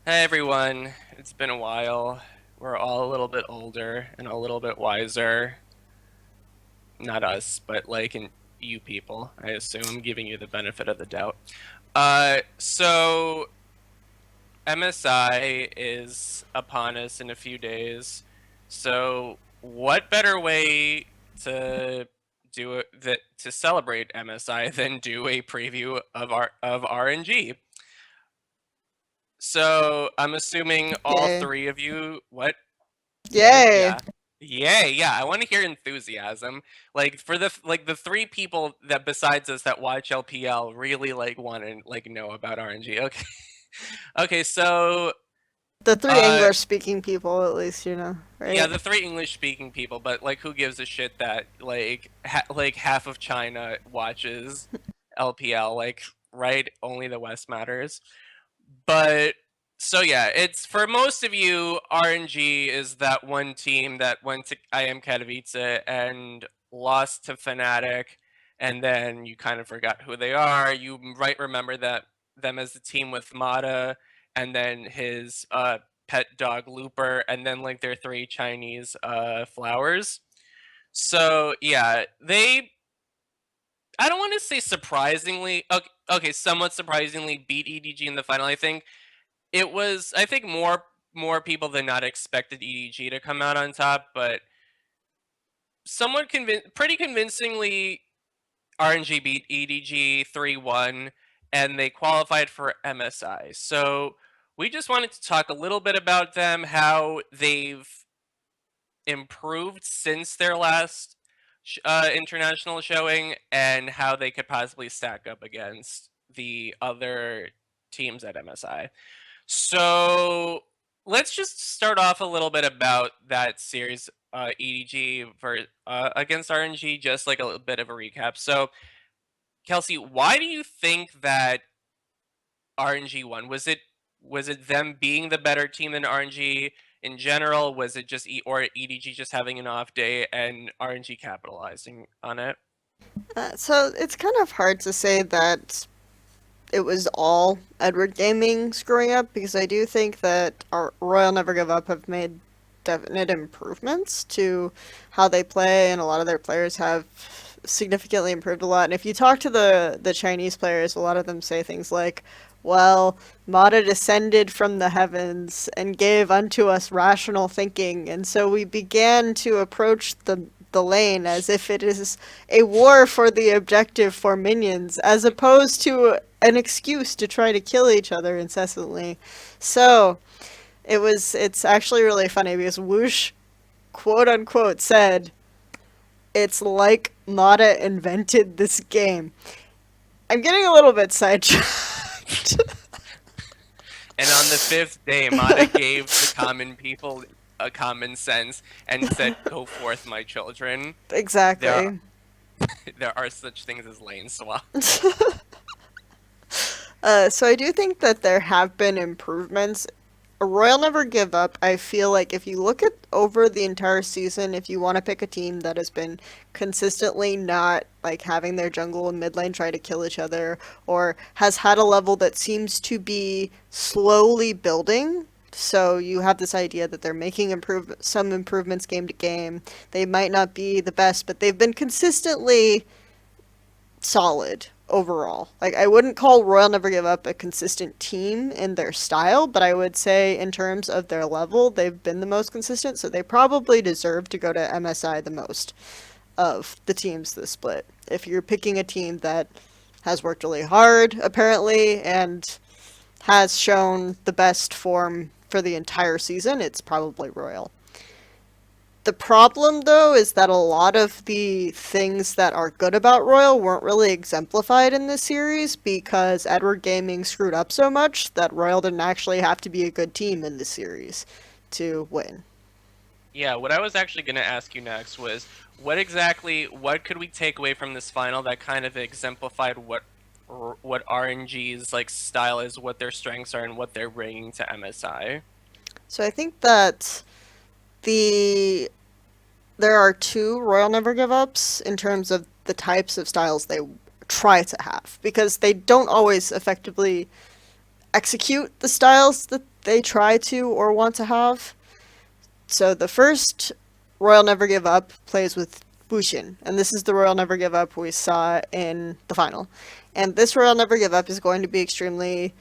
Hey everyone, it's been a while. We're all a little bit older and a little bit wiser. Not us, but you people, I assume, giving you the benefit of the doubt. So MSI is upon us in a few days. So what better way to do it that to celebrate MSI than do a preview of RNG? So I'm assuming all Yay. three of you, what? Yay, Yay. yeah. Yay, yeah. I want to hear enthusiasm. Like for the three people that besides us that watch LPL really want to know about RNG. Okay. Okay, so The three uh English speaking people, at least, yeah, right? the three English speaking people, but who gives a shit that half of China watches LPL, right? Only the West matters. But so yeah, it's for most of you, RNG is that one team that went to IM Katowice and lost to Fnatic, and then you kind of forgot who they are. You might remember that them as a team with Mata, and then his pet dog Looper, and then their three Chinese flowers. So yeah, they I don't want to say surprisingly, okay, somewhat surprisingly beat EDG in the final. I think more people than not expected EDG to come out on top, but pretty convincingly RNG beat EDG 3-1 and they qualified for MSI. So we just wanted to talk a little bit about them, how they've improved since their last international showing, and how they could possibly stack up against the other teams at MSI. So let's just start off a little bit about that series, EDG against RNG, just like a little bit of a recap. So, Kelsey, why do you think that RNG won? Was it them being the better team than RNG in general? Was it just or EDG just having an off day and RNG capitalizing on it? So it's kind of hard to say that it was all Edward Gaming screwing up because I do think that our Royal Never Give Up have made definite improvements to how they play, and a lot of their players have significantly improved a lot. And if you talk to the Chinese players, a lot of them say things like, "Well, Mata descended from the heavens and gave unto us rational thinking, and so we began to approach the lane as if it is a war for the objective for minions, as opposed to an excuse to try to kill each other incessantly." So it's actually really funny because Whoosh quote unquote said it's like Mata invented this game. I'm getting a little bit sidetracked. And on the fifth day, Mata gave the common people a common sense and said, "Go forth, my children." There, Exactly. there are such things as lane swap. So I do think that there have been improvements. Royal Never Give Up, I feel like if you look at over the entire season, if you want to pick a team that has been consistently not like having their jungle and mid lane try to kill each other, or has had a level that seems to be slowly building. So you have this idea that they're making some improvements game to game. They might not be the best, but they've been consistently solid overall. Like I wouldn't call Royal Never Give Up a consistent team in their style, but I would say in terms of their level, they've been the most consistent, so they probably deserve to go to MSI the most of the teams this split. If you're picking a team that has worked really hard, apparently, and has shown the best form for the entire season, it's probably Royal. The problem, though, is that a lot of the things that are good about Royal weren't really exemplified in this series because Edward Gaming screwed up so much that Royal didn't actually have to be a good team in this series to win. Yeah, what I was actually going to ask you next was what could we take away from this final that kind of exemplified what RNG's style is, what their strengths are, and what they're bringing to MSI? So I think that the there are two Royal Never Give Ups in terms of the types of styles they try to have because they don't always effectively execute the styles that they try to or want to have. So the first Royal Never Give Up plays with Bushin, and this is the Royal Never Give Up we saw in the final. And this Royal Never Give Up is going to be extremely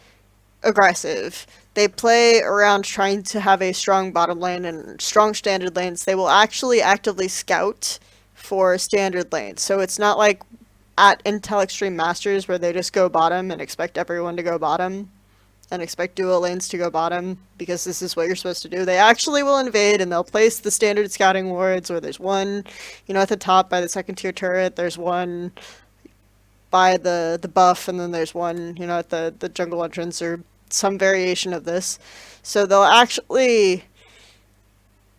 aggressive. They play around trying to have a strong bottom lane and strong standard lanes. They will actually actively scout for standard lanes. So it's not like at Intel Extreme Masters where they just go bottom and expect everyone to go bottom and expect duo lanes to go bottom because this is what you're supposed to do. They actually will invade and they'll place the standard scouting wards where there's one, at the top by the second tier turret, there's one by the buff, and then there's one, at the jungle entrance or some variation of this. So they'll actually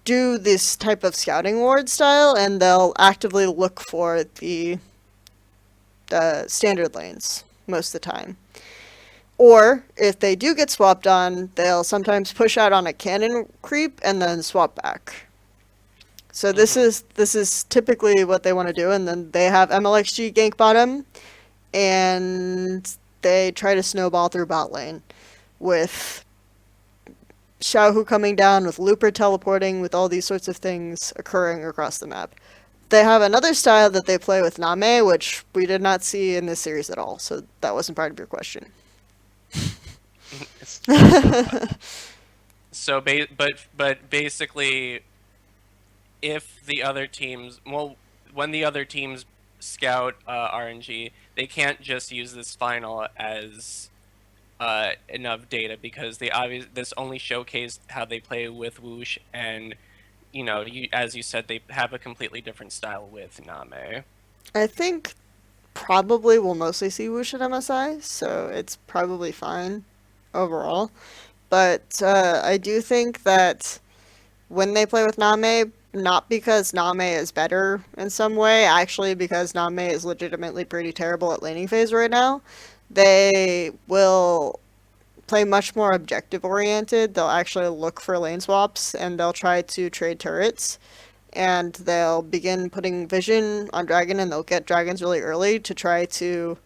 do this type of scouting ward style and they'll actively look for the standard lanes most of the time. Or if they do get swapped on, they'll sometimes push out on a cannon creep and then swap back. So this is typically what they want to do, and then they have MLXG gank bottom, and they try to snowball through bot lane with Xiaohu coming down, with Looper teleporting, with all these sorts of things occurring across the map. They have another style that they play with Name, which we did not see in this series at all, so that wasn't part of your question. So, but basically, if the other teams, well, when the other teams scout RNG, they can't just use this final as enough data because this only showcased how they play with Whoosh, and as you said, they have a completely different style with Name. I think probably we'll mostly see Whoosh at MSI, so it's probably fine overall. But I do think that when they play with Name, not because Name is better in some way, actually because Name is legitimately pretty terrible at laning phase right now, they will play much more objective oriented. They'll actually look for lane swaps and they'll try to trade turrets. And they'll begin putting vision on dragon and they'll get dragons really early to try to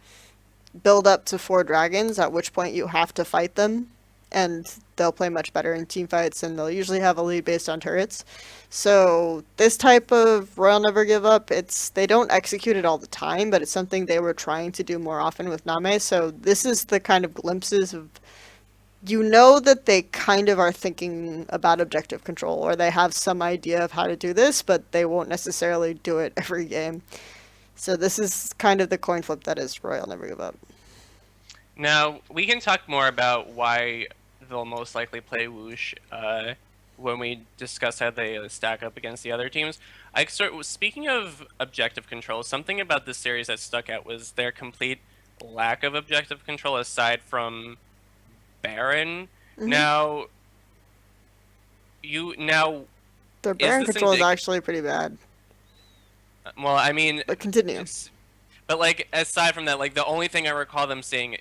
build up to 4 dragons, at which point you have to fight them. And they'll play much better in team fights and they'll usually have a lead based on turrets. So this type of Royal Never Give Up, they don't execute it all the time, but it's something they were trying to do more often with Name. So this is the kind of glimpses of, that they kind of are thinking about objective control, or they have some idea of how to do this, but they won't necessarily do it every game. So this is kind of the coin flip that is Royal Never Give Up. Now, we can talk more about why they'll most likely play Whoosh when we discuss how they stack up against the other teams. Speaking of objective control, something about this series that stuck out was their complete lack of objective control aside from Baron. Now, their Baron control is actually pretty bad. Well, I mean, but continue. But like, aside from that, like the only thing I recall them saying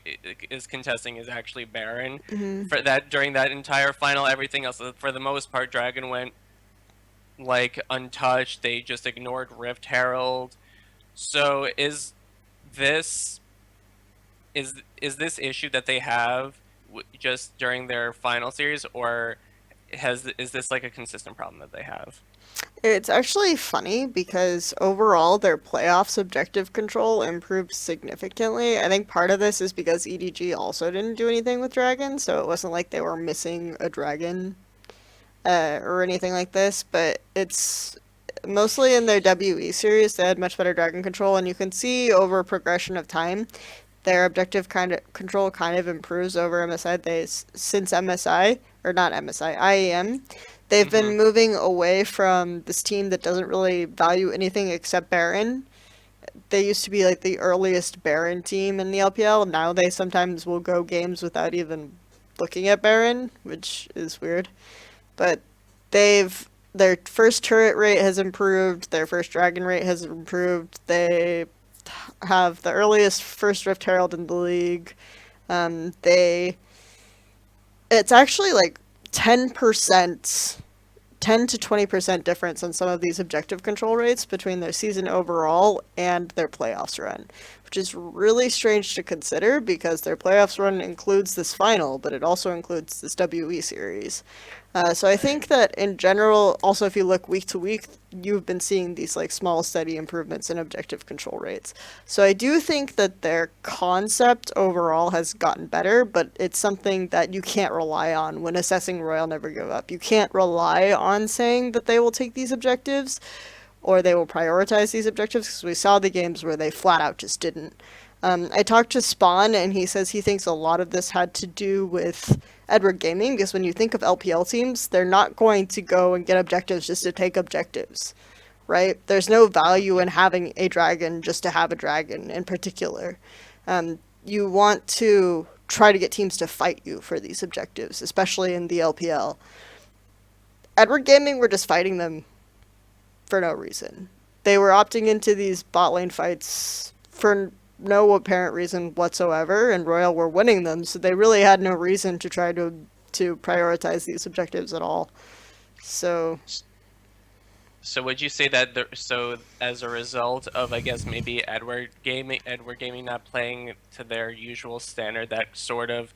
is contesting is actually Baron. For that, during that entire final, everything else, for the most part, Dragon went like untouched. They just ignored Rift Herald. So is this issue that they have just during their final series, or is this like a consistent problem that they have? It's actually funny because overall their playoffs objective control improved significantly. I think part of this is because EDG also didn't do anything with dragons, so it wasn't like they were missing a dragon or anything like this, but it's mostly in their WE series they had much better dragon control, and you can see over progression of time their objective control kind of improves over MSI. Since MSI, or not MSI, IEM, they've been moving away from this team that doesn't really value anything except Baron. They used to be like the earliest Baron team in the LPL. Now they sometimes will go games without even looking at Baron, which is weird. But their first turret rate has improved, their first dragon rate has improved, they have the earliest first Rift Herald in the league. It's actually like 10%, 10 to 20% difference on some of these objective control rates between their season overall and their playoffs run, which is really strange to consider because their playoffs run includes this final, but it also includes this WE series. So I Right. think that in general, also if you look week to week, you've been seeing these like small steady improvements in objective control rates. So I do think that their concept overall has gotten better, but it's something that you can't rely on when assessing Royal Never Give Up. You can't rely on saying that they will take these objectives or they will prioritize these objectives because we saw the games where they flat out just didn't. I talked to Spawn, and he says he thinks a lot of this had to do with Edward Gaming because when you think of LPL teams, they're not going to go and get objectives just to take objectives, right? There's no value in having a dragon just to have a dragon in particular. You want to try to get teams to fight you for these objectives, especially in the LPL. Edward Gaming were just fighting them for no reason. They were opting into these bot lane fights for no apparent reason whatsoever, and Royal were winning them, so they really had no reason to try to prioritize these objectives at all. So So would you say that so as a result of, I guess, maybe Edward Gaming not playing to their usual standard, that sort of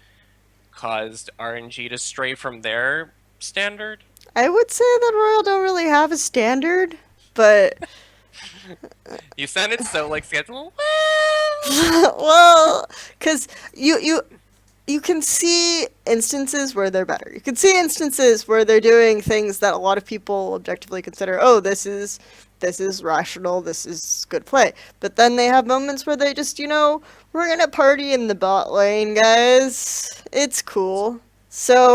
caused RNG to stray from their standard? I would say that Royal don't really have a standard, but You sounded so like skeptical. well, because you can see instances where they're better. You can see instances where they're doing things that a lot of people objectively consider, oh, this is rational, this is good play. But then they have moments where they just, we're gonna party in the bot lane, guys. It's cool.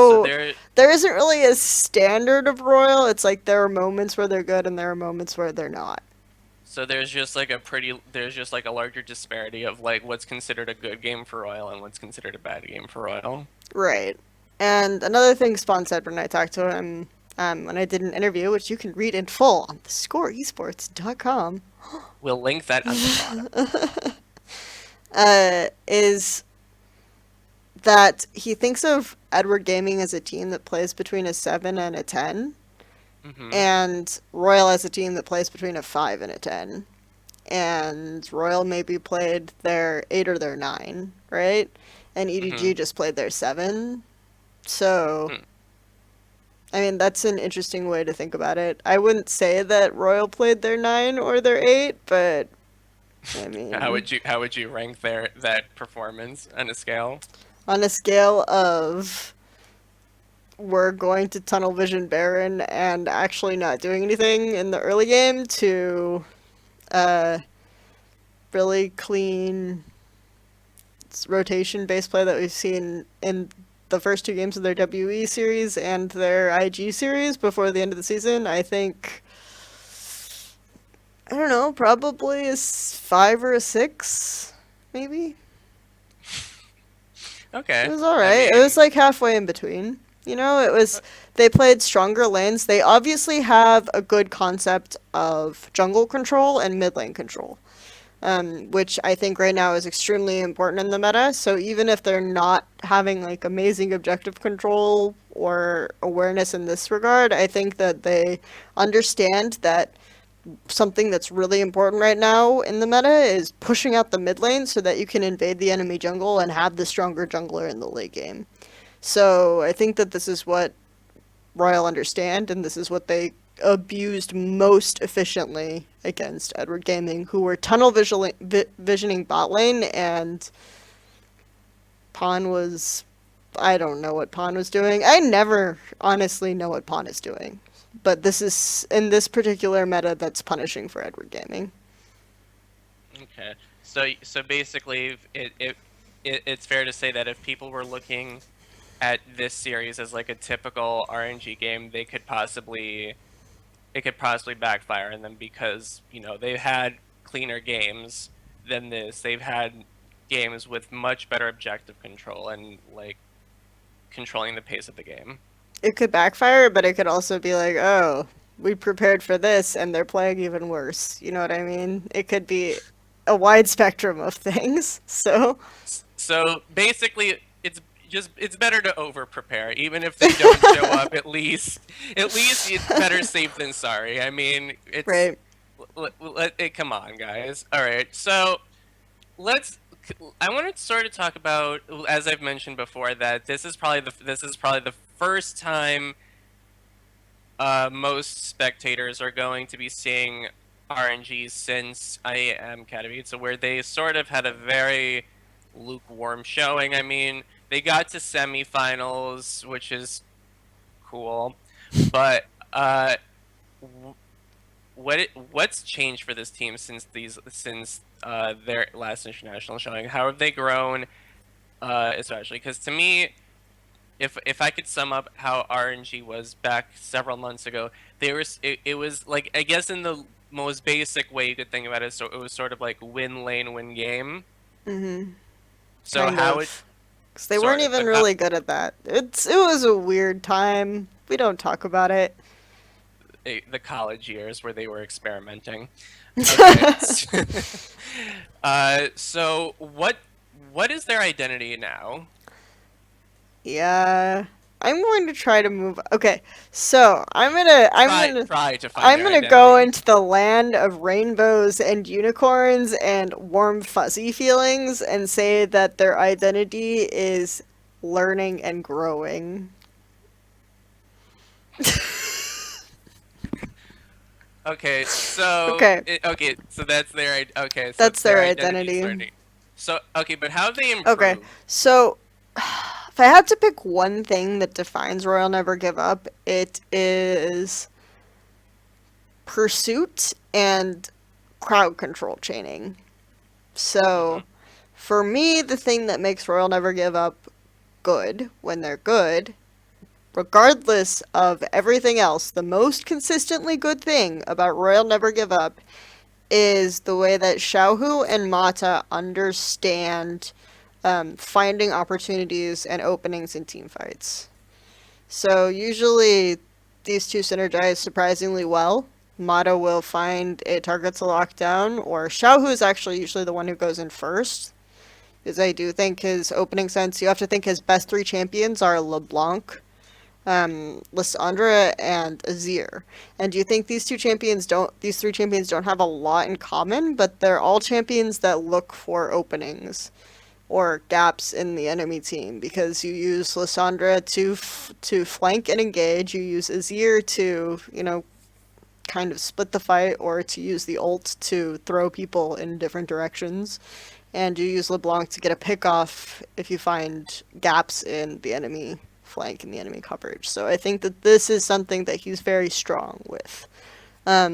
So So there isn't really a standard of Royal. It's like there are moments where they're good and there are moments where they're not. there's just like a larger disparity of like what's considered a good game for Royal and what's considered a bad game for Royal. Right. And another thing Spawn said when I talked to him, when I did an interview, which you can read in full on thescoreesports.com, We'll link that at the bottom. is that he thinks of Edward Gaming as a team that plays between a 7 and a 10, Mm-hmm. and Royal as a team that plays between a 5 and a 10. And Royal maybe played their 8 or their 9, right? And Mm-hmm. EDG just played their 7. So, Hmm. I mean, that's an interesting way to think about it. I wouldn't say that Royal played their 9 or their 8, but I mean, How would you rank their that performance on a scale? on a scale of we're going to tunnel vision Baron and actually not doing anything in the early game to uh, really clean rotation base play that we've seen in the first two games of their WE series and their IG series before the end of the season, I think I don't know, probably a 5 or a 6, maybe. It Okay. was all I right. It mean, was like halfway in between. It was they played stronger lanes. They obviously have a good concept of jungle control and mid lane control, which I think right now is extremely important in the meta. So even if they're not having like amazing objective control or awareness in this regard, I think that they understand that something that's really important right now in the meta is pushing out the mid lane so that you can invade the enemy jungle and have the stronger jungler in the late game. So I think that this is what Royal understand, and this is what they abused most efficiently against Edward Gaming, who were visioning bot lane, and Pawn was. I don't know what Pawn was doing. I never honestly know what Pawn is doing. But this is, in this particular meta, that's punishing for Edward Gaming. okay. So basically, it's fair to say that if people were looking at this series as like a typical RNG game, it could possibly backfire on them because they've had cleaner games than this. They've had games with much better objective control and like controlling the pace of the game. It could backfire, but it could also be like, oh, we prepared for this and they're playing even worse. You know what I mean? It could be a wide spectrum of things. So, So basically, it's better to over prepare, even if they don't show up. At least it's better safe than sorry. I mean, it's right. come on, guys. All right, so let's. I want to sort of talk about, as I've mentioned before, that this is probably the first time most spectators are going to be seeing RNGs since IAM Academy. So where they sort of had a very lukewarm showing. I mean, they got to semifinals, which is cool, but what's changed for this team since their last international showing? How have they grown? Especially because to me, if I could sum up how RNG was back several months ago, it was like, I guess in the most basic way you could think about it, so it was sort of like win lane, win game. Mm-hmm. So Kind how it of. Because they weren't sort of, even but how really good at that. It was a weird time. We don't talk about it. the college years where they were experimenting. Okay. So what is their identity now? Yeah. I'm going to try to move. Okay, so Try to find I'm their gonna go identity. into the land of rainbows and unicorns and warm fuzzy feelings and say that their identity is learning and growing. Okay, Okay, so that's okay, so that's their their identity is identity. learning. So okay, but how have they Okay, improved? so if I had to pick one thing that defines Royal Never Give Up, it is pursuit and crowd control chaining. Hmm. So, for me, the thing that makes Royal Never Give Up good when they're good, regardless of everything else, the most consistently good thing about Royal Never Give Up is the way that Xiaohu and Mata understand finding opportunities and openings in team fights. So usually these two synergize surprisingly well. Mata will find a target to lock down, or Xiaohu is actually usually the one who goes in first. Because I do think his opening sense, you have to think his best three champions are LeBlanc, Lissandra, and Azir. And do you think these three champions don't have a lot in common, but they're all champions that look for openings or gaps in the enemy team because you use Lissandra to flank and engage. You use Azir to kind of split the fight or to use the ult to throw people in different directions. And you use LeBlanc to get a pick off if you find gaps in the enemy flank and the enemy coverage. So I think that this is something that he's very strong with.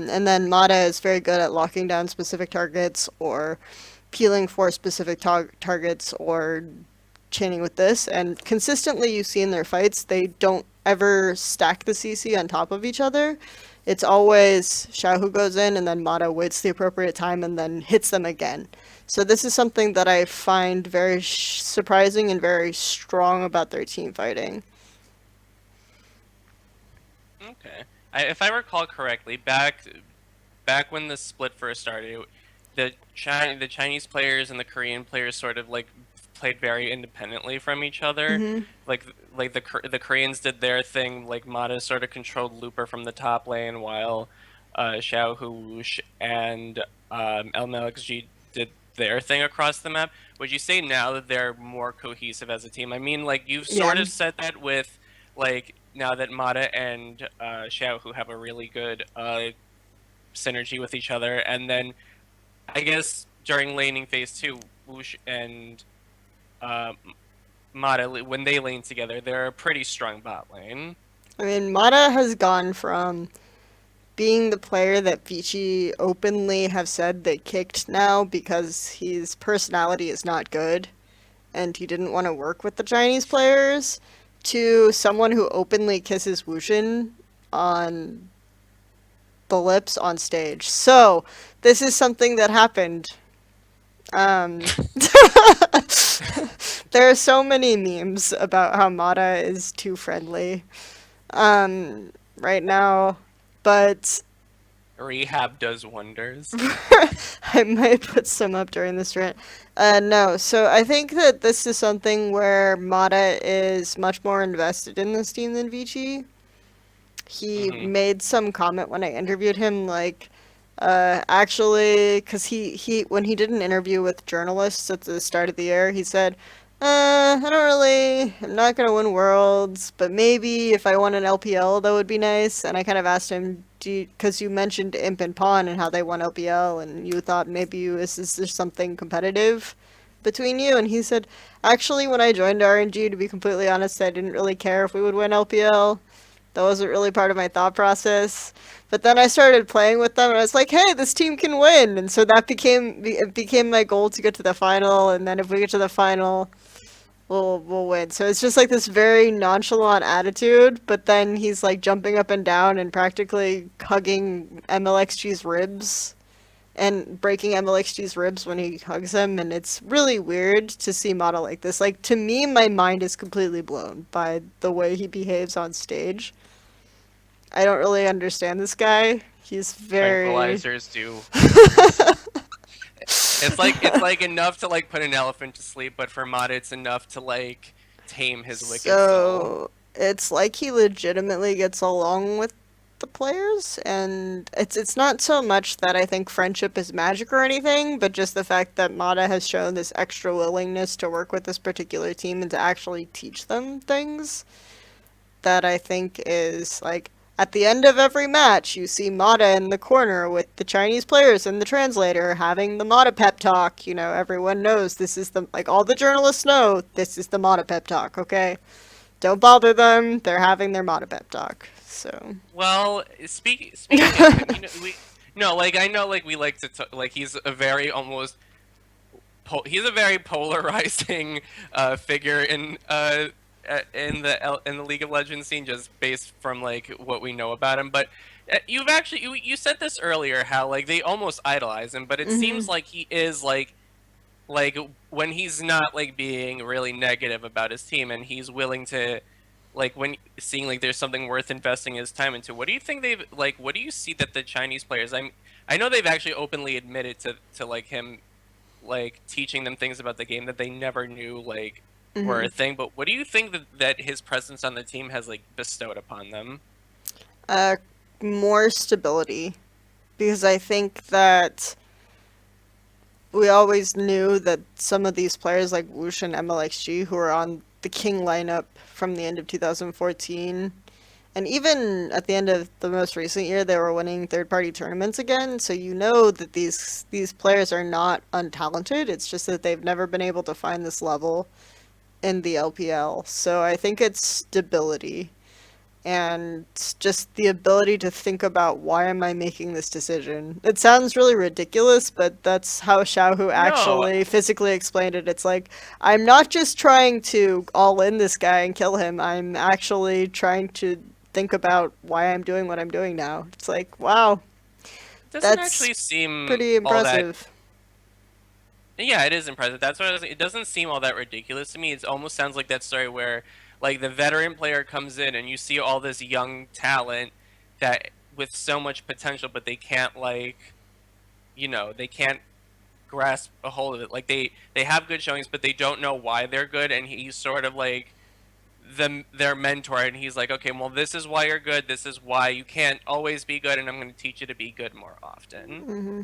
And then Mata is very good at locking down specific targets or peeling for specific targets or chaining with this. And consistently, you see in their fights, they don't ever stack the CC on top of each other. It's always Xiao who goes in, and then Mata waits the appropriate time and then hits them again. So this is something that I find very surprising and very strong about their team fighting. Okay. If I recall correctly, back when the split first started, the Chinese players and the Korean players sort of like played very independently from each other. Mm-hmm. Like the Koreans did their thing, like Mata sort of controlled Looper from the top lane, while Xiao Huwush and LMLXG did their thing across the map. Would you say now that they're more cohesive as a team? I mean, like you've sort Yeah. of said that with like now that Mata and Xiao who have a really good synergy with each other, and then I guess during laning phase two, Woosh and uh, Mata, when they lane together, they're a pretty strong bot lane. I mean, Mata has gone from being the player that Vici openly have said they kicked now because his personality is not good and he didn't want to work with the Chinese players to someone who openly kisses Wushin on the lips on stage. So, this is something that happened. Um, there are so many memes about how Mata is too friendly right now, but Rehab does wonders. I might put some up during this rant. No, so I think that this is something where Mata is much more invested in this team than Vici. He Hmm. made some comment when I interviewed him, like, Actually, because he when he did an interview with journalists at the start of the year, he said, I don't really, I'm not gonna win Worlds, but maybe if I won an LPL, that would be nice." And I kind of asked him, because you mentioned Imp and Pawn and how they won LPL, and you thought maybe is there something competitive between you? And he said, "Actually, when I joined RNG, to be completely honest, I didn't really care if we would win LPL. That wasn't really part of my thought process. But then I started playing with them, and I was like, hey, this team can win." And so that became my goal to get to the final. And then if we get to the final, we'll win. So it's just like this very nonchalant attitude. But then he's like jumping up and down and practically hugging MLXG's ribs and breaking MLXG's ribs when he hugs him, and it's really weird to see Mata like this. Like, to me, my mind is completely blown by the way he behaves on stage. I don't really understand this guy. He's very. Tranquilizers do. It's like enough to like put an elephant to sleep, but for Mata it's enough to like tame his wicked soul. So it's like he legitimately gets along with the players, and it's not so much that I think friendship is magic or anything, but just the fact that Mata has shown this extra willingness to work with this particular team and to actually teach them things that I think is like, at the end of every match, you see Mata in the corner with the Chinese players and the translator having the Mata pep talk. You know, everyone knows this is the, like, all the journalists know this is the Mata pep talk, okay? Don't bother them. They're having their Mata pep talk. So. Well, speaking of him, you know, we no, like I know, like we like to like he's a very almost he's a very polarizing figure in the League of Legends scene, just based from like what we know about him. But you've actually you said this earlier, how like they almost idolize him, but it Hmm. seems like he is like when he's not like being really negative about his team and he's willing to like when seeing like there's something worth investing his time into. What do you think they've like what do you see that the Chinese players, I know they've actually openly admitted to like him like teaching them things about the game that they never knew like were Hmm. a thing, but what do you think that his presence on the team has like bestowed upon them? Uh, More stability. Because I think that we always knew that some of these players like Woosh and MLXG, who are on the King lineup from the end of 2014, and even at the end of the most recent year, they were winning third-party tournaments again. So you know that these players are not untalented. It's just that they've never been able to find this level in the LPL. So I think it's stability and just the ability to think about, why am I making this decision? It sounds really ridiculous, but that's how Xiaohu No, actually physically explained it. It's like, I'm not just trying to all in this guy and kill him, I'm actually trying to think about why I'm doing what I'm doing now. It's like, wow, it doesn't that's actually seem pretty all that. impressive. Yeah, it is impressive. That's what I was. It doesn't seem all that ridiculous to me. It almost sounds like that story where, like, the veteran player comes in and you see all this young talent that with so much potential, but they can't like, they can't grasp a hold of it. Like they have good showings, but they don't know why they're good, and he's sort of like their mentor, and he's like, okay, well, this is why you're good. This is why you can't always be good, and I'm going to teach you to be good more often. Hmm.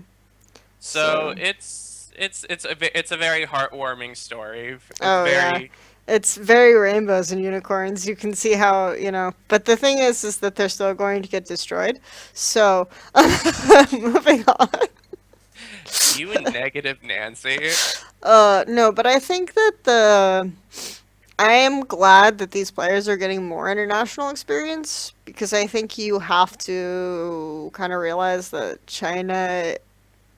So So, it's a very heartwarming story. It's oh yeah. very It's very rainbows and unicorns. You can see how, but the thing is that they're still going to get destroyed. So, moving on. you and negative Nancy. No, but I think that I am glad that these players are getting more international experience, because I think you have to kind of realize that China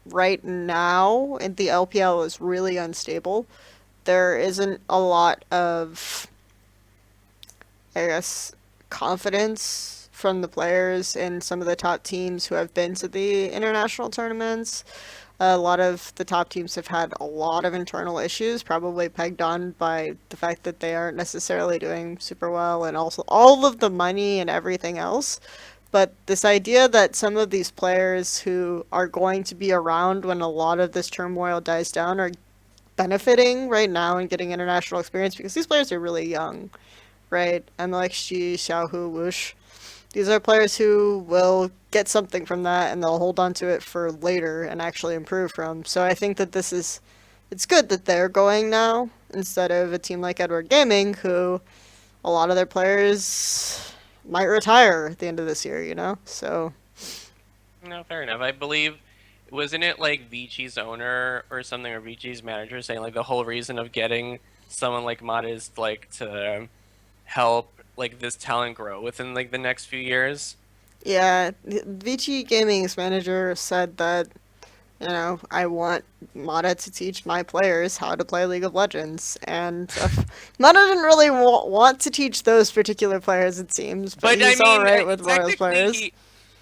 right now in the LPL is really unstable. There isn't a lot of, I guess, confidence from the players in some of the top teams who have been to the international tournaments. A lot of the top teams have had a lot of internal issues, probably pegged on by the fact that they aren't necessarily doing super well, and also all of the money and everything else. But this idea that some of these players who are going to be around when a lot of this turmoil dies down are benefiting right now and getting international experience, because these players are really young, right? MLXG, Xiaohu, Whoosh. These are players who will get something from that and they'll hold on to it for later and actually improve from. So I think that it's good that they're going now instead of a team like Edward Gaming who a lot of their players might retire at the end of this year, you know? So, No, fair enough. I believe, wasn't it like Vinci's owner or something, or Vinci's manager saying like the whole reason of getting someone like Mata is like to help like this talent grow within like the next few years? yeah, Vici Gaming's manager said that, you know, I want Mata to teach my players how to play League of Legends. And Mata didn't really want to teach those particular players, it seems, but But I he's mean, alright with Royals players.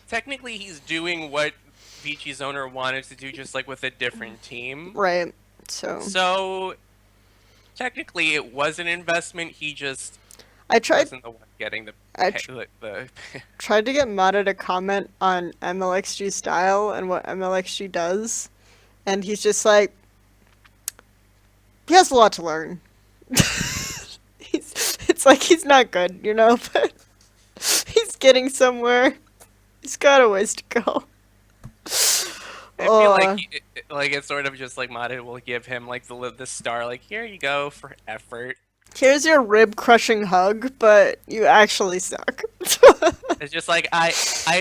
technically he's doing what Vinci's owner wanted to do, just like with a different team. Right. So, So technically, it was an investment. He just I tried. wasn't the one getting the I pay, the tried to get Mata to comment on MLXG style and what MLXG does, and he's just like, he has a lot to learn. It's like he's not good, you know, but he's getting somewhere. He's got a ways to go. I feel like Oh, like it's sort of just like Mata will give him like the star, like here you go for effort. here's your rib crushing hug, but you actually suck. It's just like I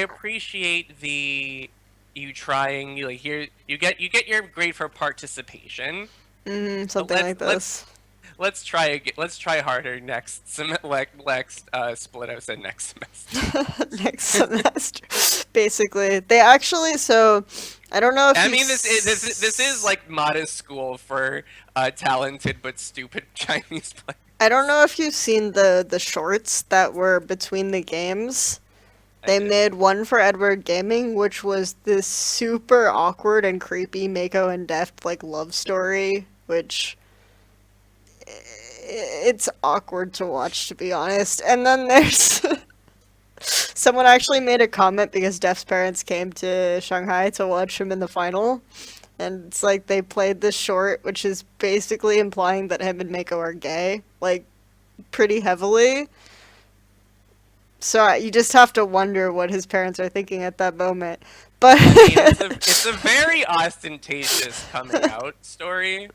appreciate the you trying. You like here you get your grade for participation. But Something like this. let's try again. Let's try harder next split. I said next semester. Next semester. Basically, they actually, so I don't know if I you mean, this is like modest school for talented but stupid Chinese players. I don't know if you've seen the shorts that were between the games. I They didn't. made one for Edward Gaming, which was this super awkward and creepy Mako and Deft like love story, which it's awkward to watch to be honest. And then there's someone actually made a comment because Deft's parents came to Shanghai to watch him in the final. And it's like they played this short, which is basically implying that him and Mako are gay, like pretty heavily. So you just have to wonder what his parents are thinking at that moment. But I mean, it's a very ostentatious coming out story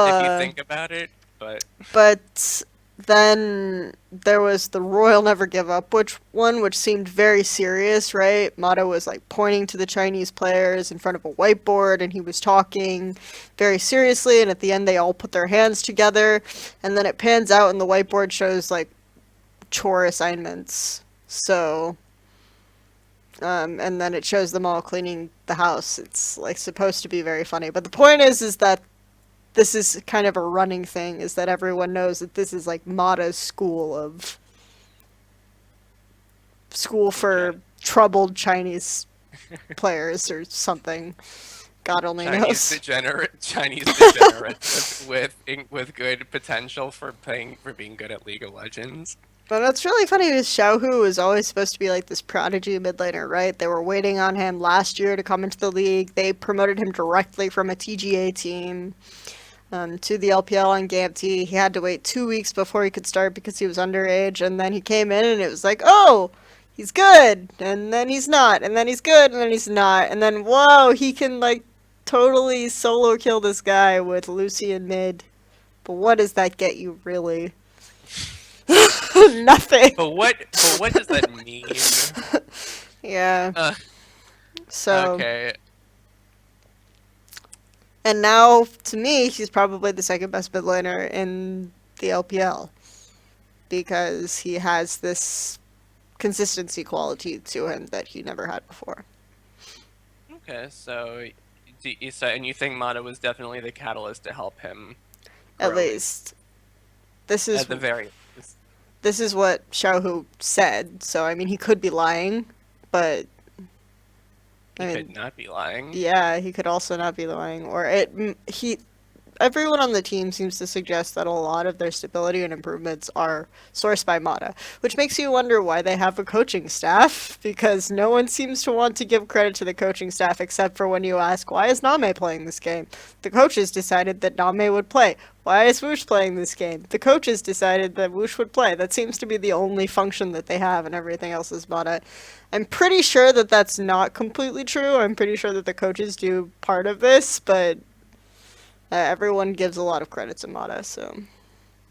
if you uh, think about it. But but then there was the Royal Never Give Up, which seemed very serious, right? Mata was like pointing to the Chinese players in front of a whiteboard, and he was talking very seriously. And at the end, they all put their hands together, and then it pans out, and the whiteboard shows like chore assignments. So, and then it shows them all cleaning the house. It's like supposed to be very funny, but the point is that this is kind of a running thing. Is that everyone knows that this is like Mata's school okay, for troubled Chinese players or something. God only knows. Chinese degenerates with good potential for playing for being good at League of Legends. But what's really funny is Xiaohu was always supposed to be like this prodigy mid laner, right? They were waiting on him last year to come into the league. They promoted him directly from a TGA team to the LPL on GAMT. He had to wait 2 weeks before he could start because he was underage, and then he came in and it was like, oh, he's good, and then he's not, and then he's good, and then he's not, and then whoa, he can like totally solo kill this guy with Lucy in mid. But what does that get you really? Nothing. But what does that mean? Yeah. Uh, So, okay, and now to me, he's probably the second best mid laner in the LPL because he has this consistency quality to him that he never had before. okay. So and you think Mata was definitely the catalyst to help him At grow it least this is at the very least. this is what Xiaohu said. So I mean, he could be lying, but He I could mean, not be lying. yeah, he could also not be lying. Or he everyone on the team seems to suggest that a lot of their stability and improvements are sourced by Mata, which makes you wonder why they have a coaching staff, because no one seems to want to give credit to the coaching staff except for when you ask, why is Name playing this game? The coaches decided that Name would play. Why is Woosh playing this game? The coaches decided that Woosh would play. That seems to be the only function that they have, and everything else is Mata. I'm pretty sure that that's not completely true. I'm pretty sure that the coaches do part of this, but everyone gives a lot of credit to Mata, so.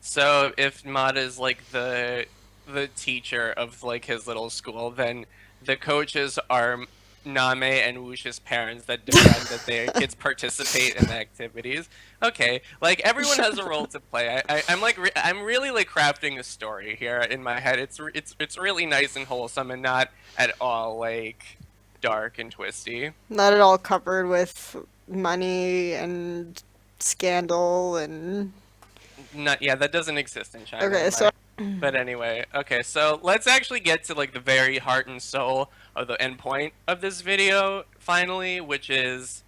So if Mata is like the teacher of like his little school, then the coaches are Name and Wush's parents that demand that their kids participate in the activities. Okay, like everyone has a role to play. I'm like I'm really like crafting a story here in my head. It's really nice and wholesome and not at all like dark and twisty. Not at all covered with money and scandal and. Not yeah, that doesn't exist in China Okay, in so my. But anyway, okay, so let's actually get to like the very heart and soul of the end point of this video finally, which is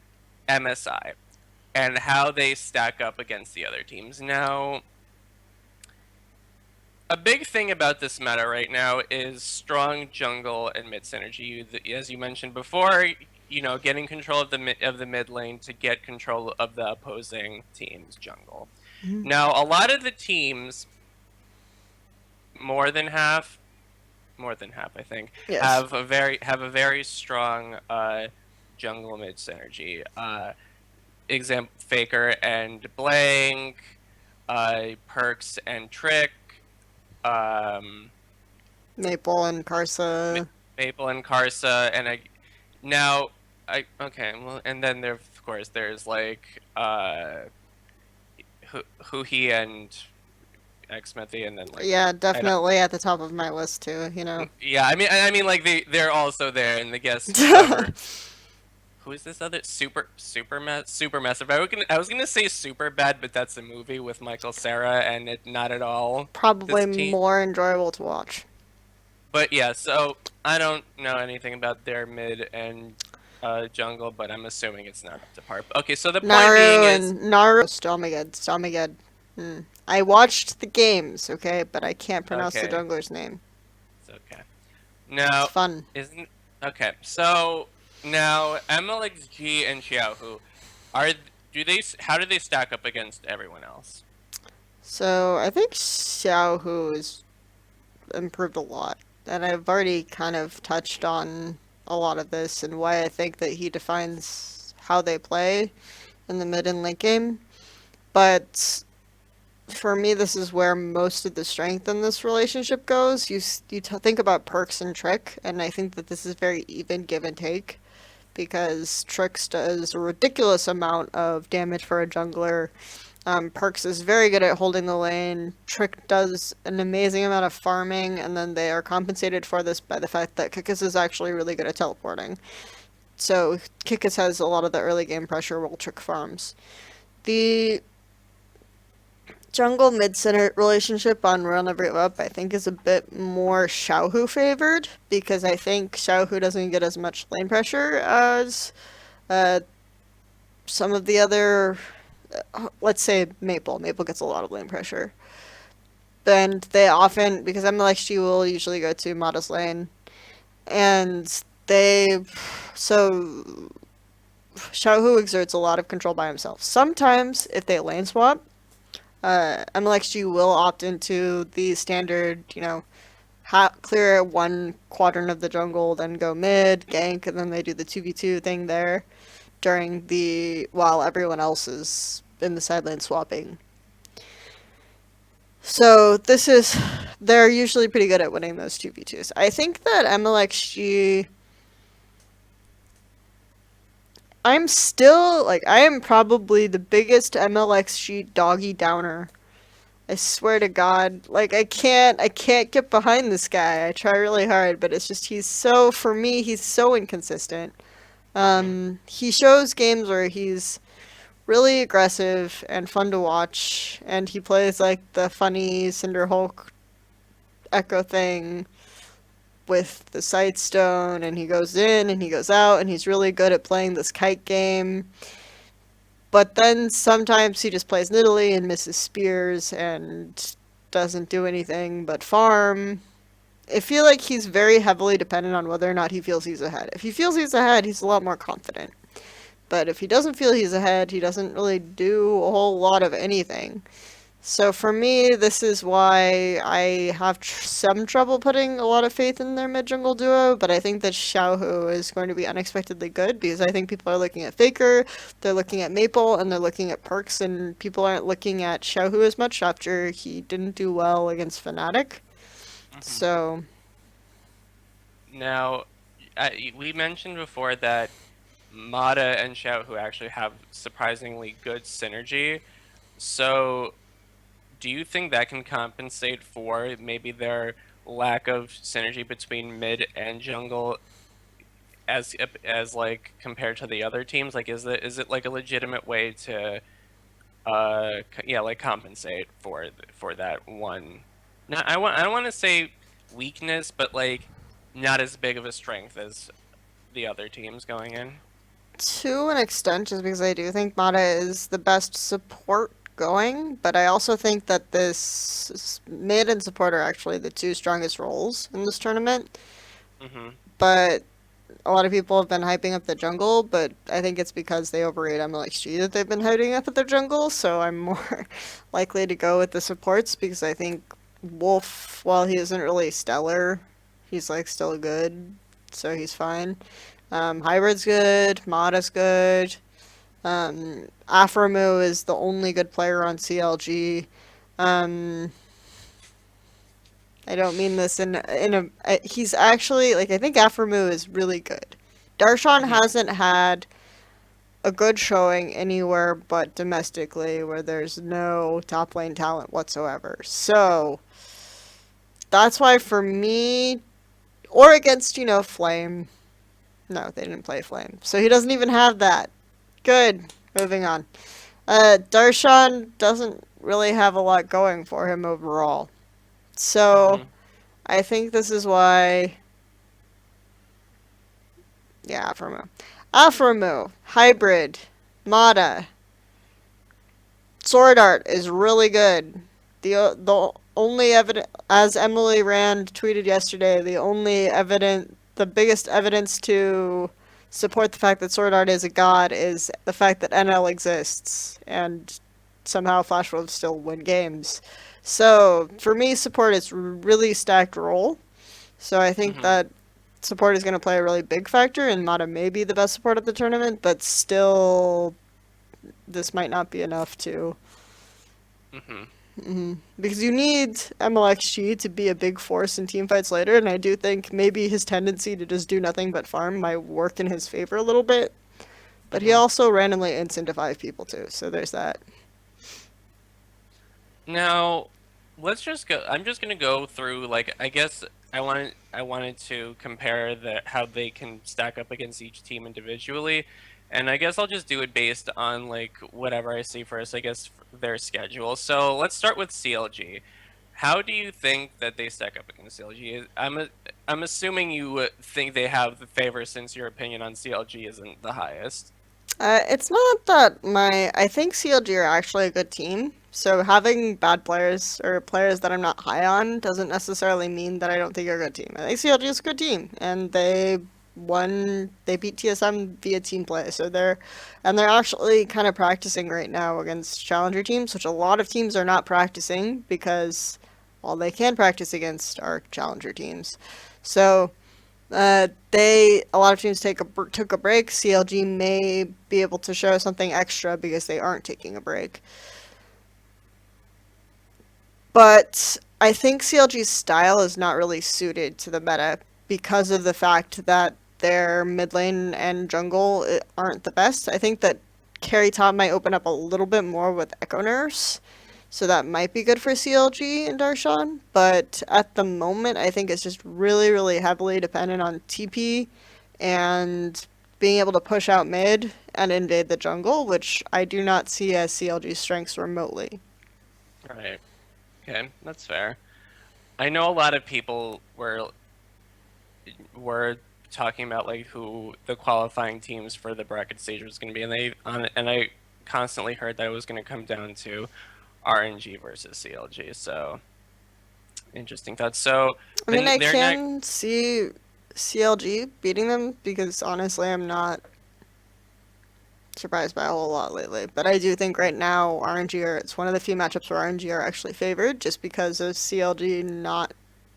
MSI and how they stack up against the other teams. Now, a big thing about this meta right now is strong jungle and mid synergy. As you mentioned before, you know, getting control of the mid lane to get control of the opposing team's jungle. Now, a lot of the teams, more than half, I think, yes, have a very strong jungle mid synergy. Example: Faker and Blank, Perks and Trick, um, Maple and Karsa. Maple and Karsa, and now okay, well, and then there of course there's like Huhi and Xmethy, and then like Yeah, I don't. definitely at the top of my list too. You know. Yeah, I mean, like they're also there, and I guess whoever. Who is this other super massive? I was gonna say super bad, but that's a movie with Michael Cera, and it not at all Probably this team. more enjoyable to watch. But yeah, so I don't know anything about their mid and jungle, but I'm assuming it's not up to par. Okay, so the point being Naru is and Naru Stomaged. Stomaged. I watched the games, okay, but I can't pronounce the okay, jungler's name. it's okay. It's Now fun. isn't okay. So now MLXG and Xiaohu are do they how do they stack up against everyone else? So I think Xiaohu has improved a lot, and I've already kind of touched on a lot of this and why I think that he defines how they play in the mid and late game. But for me, this is where most of the strength in this relationship goes. Think about Perks and Trick, and I think that this is very even give and take because Trix does a ridiculous amount of damage for a jungler. Perks is very good at holding the lane. Trick does an amazing amount of farming, and then they are compensated for this by the fact that Kikis is actually really good at teleporting. So Kikis has a lot of the early game pressure while Trick farms. The jungle mid center relationship on Royal Never Give Up, I think, is a bit more Xiaohu favored because I think Xiaohu doesn't get as much lane pressure as uh, some of the other. Let's say Maple. Maple gets a lot of lane pressure. And they often, because MLXG will usually go to Mata's lane, and they. So Xiaohu exerts a lot of control by himself. Sometimes, if they lane swap, MLXG will opt into the standard, clear one quadrant of the jungle, then go mid, gank, and then they do the 2v2 thing there while everyone else is in the side lane swapping. So they're usually pretty good at winning those 2v2s. I think that MLXG, I am probably the biggest MLXG doggy downer. I swear to God, like I can't get behind this guy. I try really hard, but it's just for me, he's so inconsistent. Hmm. He shows games where he's really aggressive and fun to watch, and he plays like the funny Cinder Hulk Echo thing with the Sightstone, and he goes in and he goes out, and he's really good at playing this kite game. But then sometimes he just plays Nidalee and misses spears and doesn't do anything but farm. I feel like he's very heavily dependent on whether or not he feels he's ahead. If he feels he's ahead, he's a lot more confident. But if he doesn't feel he's ahead, he doesn't really do a whole lot of anything. So for me, this is why I have some trouble putting a lot of faith in their mid jungle duo. But I think that Xiaohu is going to be unexpectedly good because I think people are looking at Faker, they're looking at Maple, and they're looking at Perks, and people aren't looking at Xiaohu as much after he didn't do well against Fnatic. Hmm. So Now, we mentioned before that Mata and Xiao who actually have surprisingly good synergy. So, do you think that can compensate for maybe their lack of synergy between mid and jungle as like compared to the other teams? Like, is it like a legitimate way to yeah, like compensate for that one? Not I don't want to say weakness, but like not as big of a strength as the other teams going in. to an extent, just because I do think Mata is the best support going, but I also think that this mid and support are actually the two strongest roles in this tournament. Mm-hmm. But a lot of people have been hyping up the jungle, but I think it's because they overrate MLXG that they've been hyping up at the jungle, so I'm more likely to go with the supports because I think Wolf, while he isn't really stellar, he's like still good, so he's fine. Hybrid's good, Mada's good. Aframu is the only good player on CLG. Um, I don't mean this he's actually like I think Aframu is really good. Darshan Mm-hmm. hasn't had a good showing anywhere but domestically where there's no top lane talent whatsoever. So that's why for me, or against, Flame. No, they didn't play Flame. So he doesn't even have that. Good. Moving on. Darshan doesn't really have a lot going for him overall. So Mm-hmm. I think this is why. Yeah, Aframu. Aframu, Hybrid, Mata, Sword Art is really good. The only evidence, as Emily Rand tweeted yesterday, the biggest evidence to support the fact that Sword Art is a god is the fact that NL exists, and somehow Flash will still win games. So for me, support is really stacked role. So I think Mm-hmm. that support is going to play a really big factor, and Mata may be the best support at the tournament, but still, this might not be enough to. Mm-hmm. Because you need MLXG to be a big force in team fights later, and I do think maybe his tendency to just do nothing but farm might work in his favor a little bit. But he Mm-hmm. also randomly ints into 5 people too, so there's that. Now, let's just go. I'm just gonna go through like I guess I wanted to compare how they can stack up against each team individually, and I guess I'll just do it based on like whatever I see first. I guess their schedule. So let's start with CLG. How do you think that they stack up against CLG? I'm assuming you think they have the favor since your opinion on CLG isn't the highest. It's not that I think CLG are actually a good team. So having bad players or players that I'm not high on doesn't necessarily mean that I don't think you're a good team. I think CLG is a good team, and they beat TSM via team play. They're actually kind of practicing right now against challenger teams, which a lot of teams are not practicing because all they can practice against are challenger teams. So a lot of teams took a break. CLG may be able to show something extra because they aren't taking a break. But I think CLG's style is not really suited to the meta because of the fact that their mid lane and jungle aren't the best. I think that carry top might open up a little bit more with Echo Nurse, so that might be good for CLG and Darshan. But at the moment, I think it's just really, really heavily dependent on TP and being able to push out mid and invade the jungle, which I do not see as CLG's strengths remotely. Right. Okay, that's fair. I know a lot of people were talking about like who the qualifying teams for the bracket stage was going to be, and constantly heard that it was going to come down to RNG versus CLG. So interesting thoughts. So I mean, I their next. can see CLG beating them because honestly, I'm not surprised by a whole lot lately. But I do think right now RNG it's one of the few matchups where RNG are actually favored just because of CLG not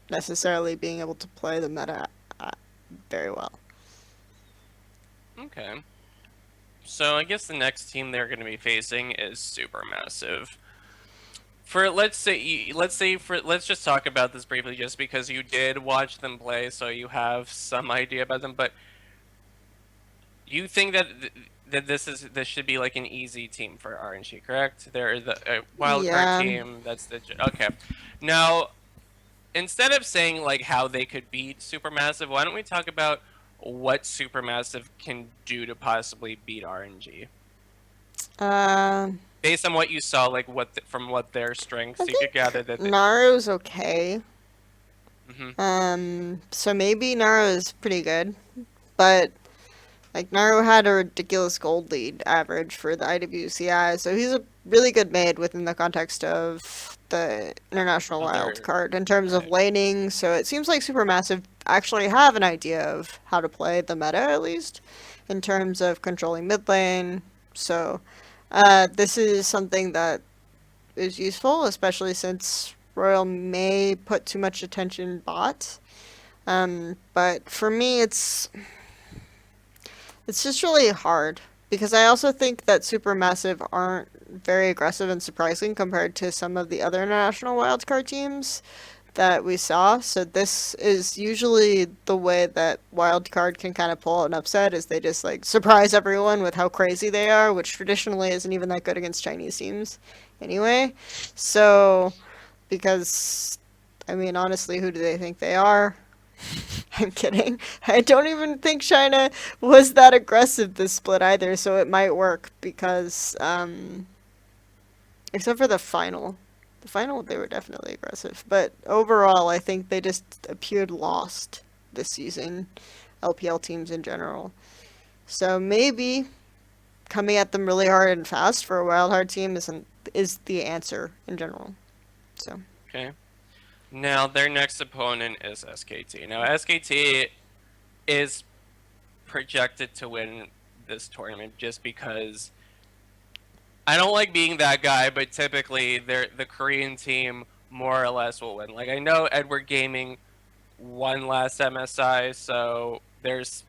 necessarily being able to play the meta uh, very well. Okay. So I guess the next team they're going to be facing is Supermassive. For let's just talk about this briefly, just because you did watch them play, so you have some idea about them. But you think that this should be like an easy team for RNG, correct? They're the wild card Yeah, team. Okay. Now, instead of saying like how they could beat Supermassive, why don't we talk about what Supermassive can do to possibly beat RNG? uh, Based on what you saw, like from what their I strengths, you could think gather that. Naru's okay. Mm-hmm. So maybe Naru is pretty good, but like Naru had a ridiculous gold lead average for the IWCI, so he's a really good mid within the context of the international wild Other card in terms of right. laning. So it seems like Supermassive actually have an idea of how to play the meta at least in terms of controlling mid lane. So this is something that is useful, especially since Royal may put too much attention bot. But for me, it's just really hard because I also think that Supermassive aren't very aggressive and surprising compared to some of the other international wildcard teams that we saw. So this is usually the way that wildcard can kind of pull out an upset is they just like surprise everyone with how crazy they are, which traditionally isn't even that good against Chinese teams anyway. So because I mean honestly, who do they think they are? I'm kidding. I don't even think China was that aggressive this split either, so it might work because, except for the final. The final, they were definitely aggressive. But overall, I think they just appeared lost this season, LPL teams in general. So maybe coming at them really hard and fast for a wild hard team is the answer in general. So Okay. Now their next opponent is SKT. Now SKT is projected to win this tournament just because I don't like being that guy, but typically the Korean team more or less will win. Like I know Edward Gaming won last MSI, so there's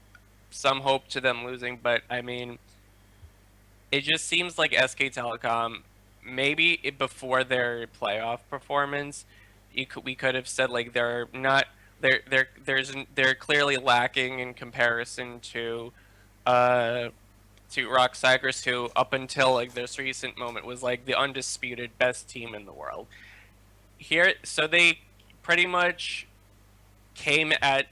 some hope to them losing, but I mean it just seems like SK Telecom maybe before their playoff performance, we could have said like they're not they're clearly lacking in comparison uh to Rock Cypress, who up until like this recent moment was like the undisputed best team in the world. Here, so they pretty much came at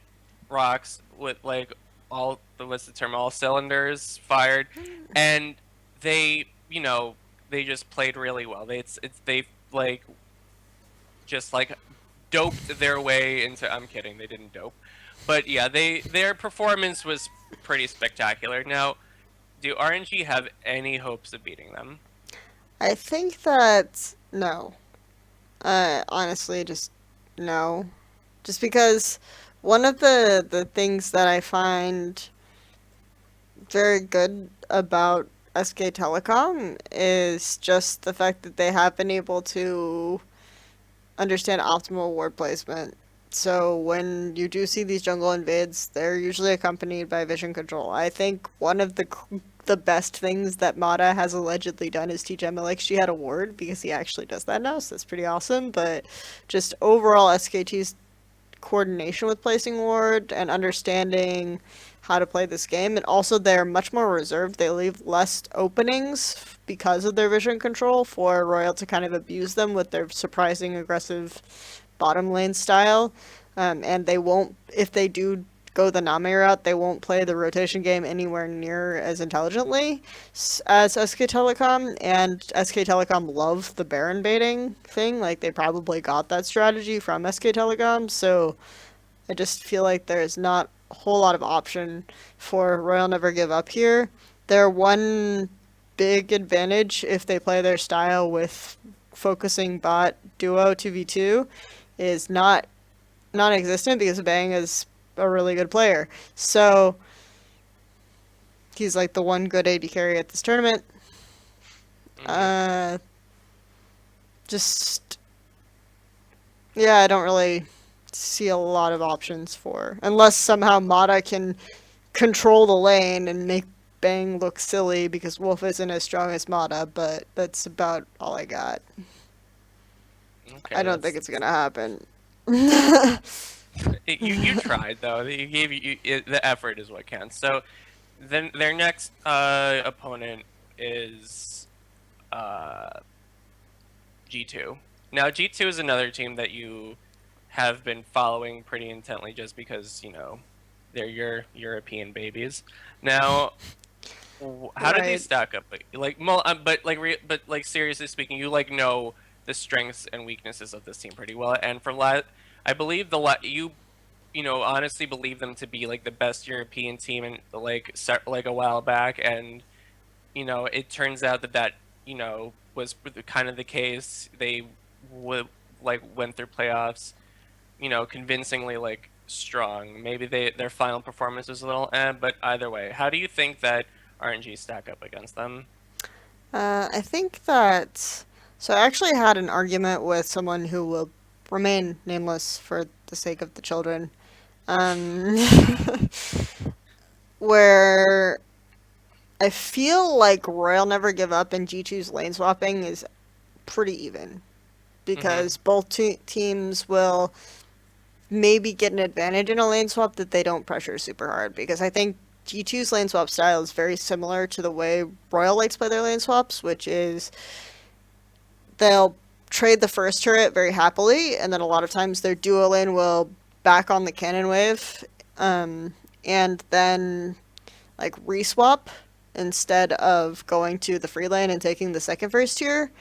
Rocks with like what's the term, all cylinders fired, and they they just played really well. They like just like doped their way into. I'm kidding, they didn't dope, but yeah, their performance was pretty spectacular. Now, do RNG have any hopes of beating them? I think that no. Honestly, just no. Just because one of the things that I find very good about SK Telecom is just the fact that they have been able to understand optimal ward placement. So when you do see these jungle invades, they're usually accompanied by vision control. I think one of the best things that Mata has allegedly done is teach MLXG how to ward because he actually does that now, so that's pretty awesome. But just overall, SKT's coordination with placing ward and understanding how to play this game, and also they're much more reserved. They leave less openings because of their vision control for Royal to kind of abuse them with their surprising aggressive bottom lane style. And they won't, if they do go the Name route, they won't play the rotation game anywhere near as intelligently as SK Telecom. And SK Telecom love the Baron baiting thing. Like, they probably got that strategy from SK Telecom. So I just feel like there's not a whole lot of option for Royal Never Give Up here. Their one big advantage if they play their style with focusing bot duo 2v2 is not non-existent because Bang is a really good player. So he's like the one good AD carry at this tournament. Hmm. Uh, just yeah, I don't really see a lot of options for unless somehow Mata can control the lane and make Bang look silly because Wolf isn't as strong as Mata, but that's about all I got. I Okay, don't think that's it's gonna happen. you tried though. You gave the effort is what counts. So then their next opponent is uh G2. Now G2 is another team that you have been following pretty intently just because, they're your European babies. Now, how do they Right. stack up? But like seriously speaking, you like know the strengths and weaknesses of this team pretty well. And from I believe honestly believe them to be like the best European team in like a while back, and it turns out that was kind of the case. They would like went through playoffs, convincingly like strong. Maybe their final performance was a little but either way, how do you think that RNG stack up against them? I think that. So I actually had an argument with someone who will remain nameless for the sake of the children. Um, where I feel like Royal Never Give Up and G2's lane swapping is pretty even Mm-hmm. because both teams will maybe get an advantage in a lane swap that they don't pressure super hard because I think G2's lane swap style is very similar to the way Royal likes to play their lane swaps, which is they'll trade the first turret very happily, and then a lot of times their duo lane will back on the cannon wave, um, and then like reswap instead of going to the free lane and taking the second first tier,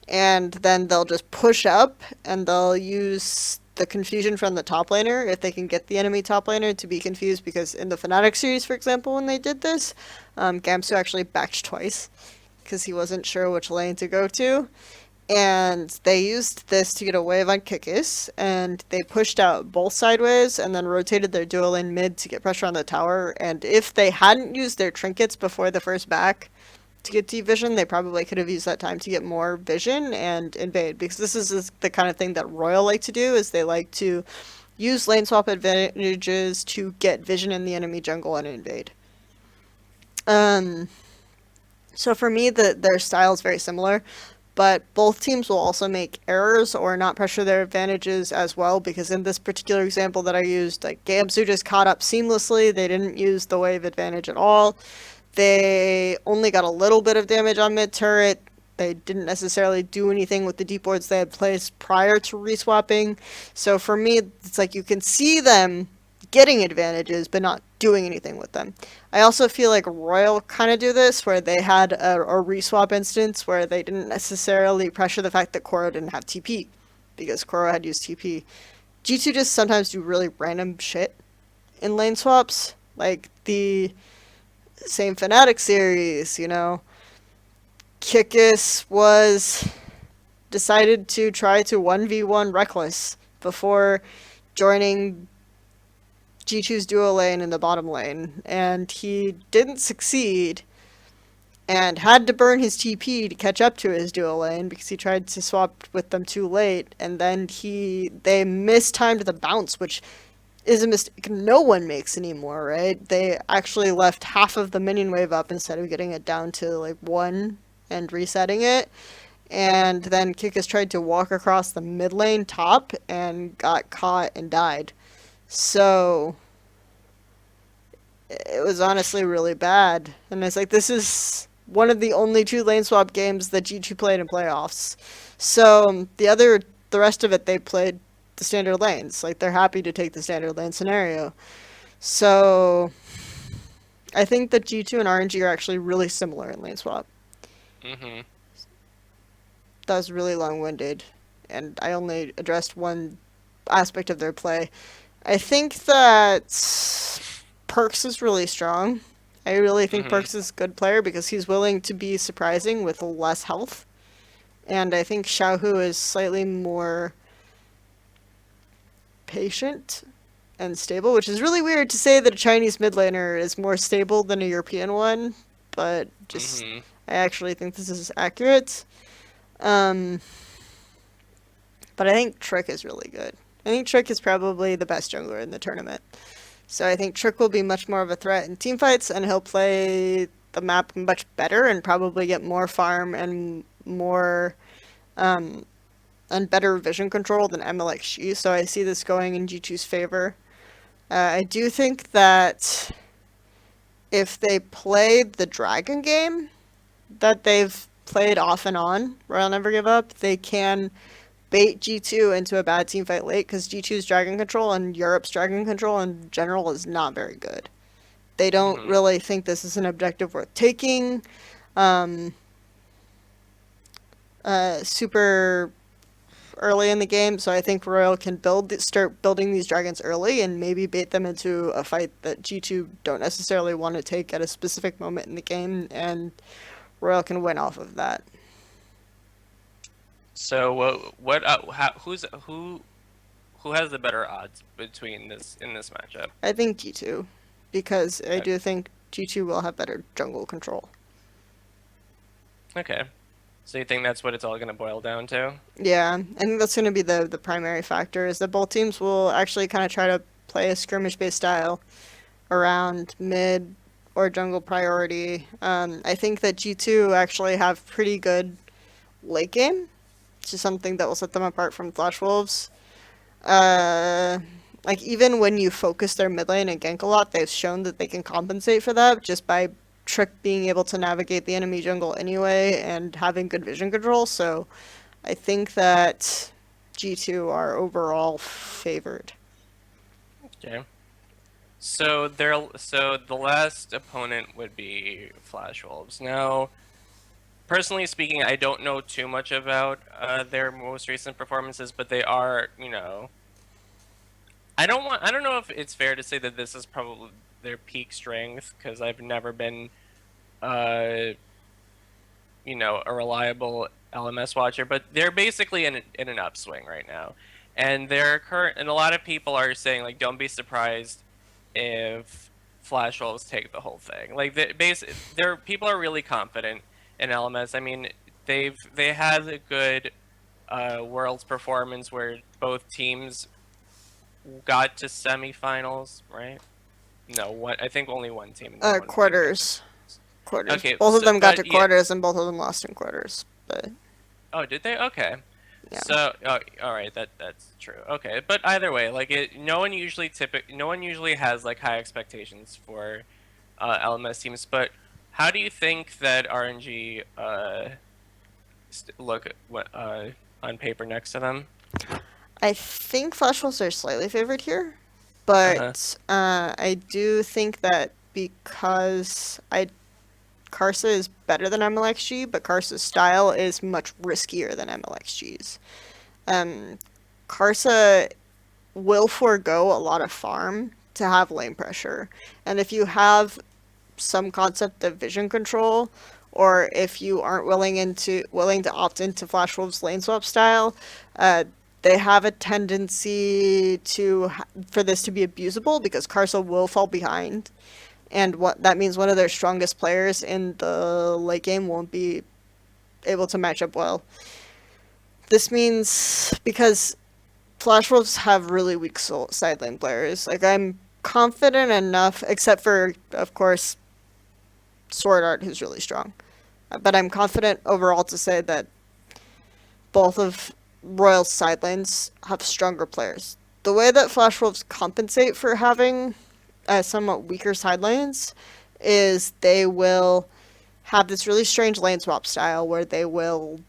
and then they'll just push up and they'll use the confusion from the top laner if they can get the enemy top laner to be confused because in the Fnatic series, for example, when they did this, Gamsu actually backed twice because he wasn't sure which lane to go to. And they used this to get a wave on Kikis, and they pushed out both sideways and then rotated their duo in mid to get pressure on the tower. And if they hadn't used their trinkets before the first back to get deep vision, they probably could have used that time to get more vision and invade. Because this is the kind of thing that Royal like to do, is they like to use lane swap advantages to get vision in the enemy jungle and invade. Um, so for me, their style is very similar, but both teams will also make errors or not pressure their advantages as well. Because in this particular example that I used, like Gamsu just caught up seamlessly. They didn't use the wave advantage at all. They only got a little bit of damage on mid turret. They didn't necessarily do anything with the deep wards they had placed prior to reswapping. So for me, it's like you can see them getting advantages, but not doing anything with them. I also feel like Royal kind of do this, where they had a reswap instance where they didn't necessarily pressure the fact that Koro didn't have TP, because Koro had used TP. G2 just sometimes do really random shit in lane swaps, like the same Fnatic series, Kikis was decided to try to 1v1 Reckless before joining G2's duo lane in the bottom lane, and he didn't succeed and had to burn his TP to catch up to his duo lane because he tried to swap with them too late, and then they mistimed the bounce, which is a mistake no one makes anymore, right? They actually left half of the minion wave up instead of getting it down to like one and resetting it. And then Kikis tried to walk across the mid lane top and got caught and died. So it was honestly really bad. And it's like, this is one of the only two lane swap games that G2 played in playoffs. So the rest of it, they played the standard lanes. Like, they're happy to take the standard lane scenario. So I think that G2 and RNG are actually really similar in lane swap. Mm-hmm. That was really long winded, and I only addressed one aspect of their play. I think that Perks is really strong. I really think Mm-hmm. Perks is a good player because he's willing to be surprising with less health. And I think Xiaohu is slightly more patient and stable, which is really weird to say that a Chinese mid laner is more stable than a European one, but just Mm-hmm. I actually think this is accurate. Um, but I think Trick is really good. I think Trick is probably the best jungler in the tournament. So I think Trick will be much more of a threat in team fights, and he'll play the map much better and probably get more farm and more um, and better vision control than MLXG. So I see this going in G2's favor. I do think that if they play the Dragon game that they've played off and on, Royal Never Give Up, they can bait G2 into a bad team fight late because G2's Dragon Control and Europe's Dragon Control in general is not very good. They don't Mm-hmm. really think this is an objective worth taking. Um, Super early in the game, so I think Royal can start building these dragons early and maybe bait them into a fight that G2 don't necessarily want to take at a specific moment in the game, and Royal can win off of that. So who has the better odds between this in this matchup? I think G2, because I Uh, do think G2 will have better jungle control. Okay. So you think that's what it's all going to boil down to? Yeah, I think that's going to be the primary factor is that both teams will actually kind of try to play a skirmish based style around mid or jungle priority. I think that G2 actually have pretty good late game, which is something that will set them apart from Flash Wolves. Uh, like even when you focus their mid lane and gank a lot, they've shown that they can compensate for that just by Trick being able to navigate the enemy jungle anyway and having good vision control. So I think that G2 are overall favored. Okay. So the last opponent would be Flash Wolves. Now, personally speaking, I don't know too much about their most recent performances, but they are, I don't know if it's fair to say that this is probably their peak strength because I've never been uh a reliable LMS watcher, but they're basically in an upswing right now. And a lot of people are saying like don't be surprised if Flash Wolves take the whole thing. Like their people are really confident in LMS. I mean, they had a good Worlds performance where both teams got to semifinals, right? No, one. I think only one team, and then one team got to. Quarters. Quarters. Okay, Both of so them got to but yeah. quarters and both of them lost in quarters. But Oh, did they? Okay. yeah. So, oh, all right, that's true. Okay, but either way, like no one usually has like high expectations for LMS teams. But how do you think that RNG look on paper next to them? I think Flash Wolves are slightly favored here. Uh huh. But I do think that because Karsa is better than MLXG, but Karsa's style is much riskier than MLXG's. Um, Karsa will forego a lot of farm to have lane pressure. And if you have some concept of vision control, or if you aren't willing to opt into Flash Wolf's lane swap style, uh, they have a tendency for this to be abusable because Karsa will fall behind, and what that means one of their strongest players in the late game won't be able to match up well. This means because Flash Wolves have really weak side lane players. Like I'm confident enough, except for of course Sword Art, who's really strong. But I'm confident overall to say that both of Royal's side lanes have stronger players. The way that Flash Wolves compensate for having somewhat weaker side lanes is they will have this really strange lane swap style where they will